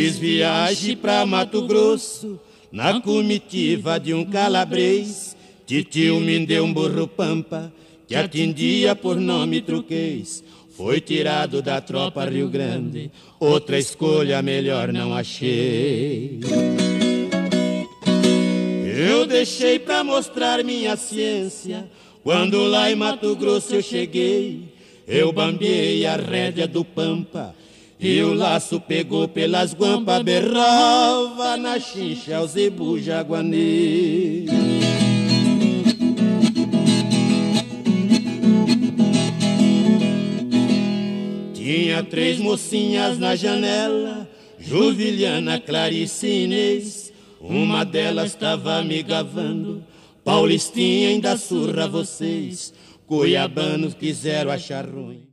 Fiz viagem pra Mato Grosso, na comitiva de um calabrês. Titio me deu um burro pampa, que atendia por nome truquês. Foi tirado da tropa Rio Grande, outra escolha melhor não achei. Eu deixei pra mostrar minha ciência, quando lá em Mato Grosso eu cheguei. Eu bambeei a rédea do pampa, e o laço pegou pelas guampas, berrava na chincha o zebu jaguanê. Tinha 3 mocinhas na janela, Juvilhana, Clarice e Inês. Uma delas estava me gavando, Paulistinha ainda surra vocês. Cuiabanos quiseram achar ruim.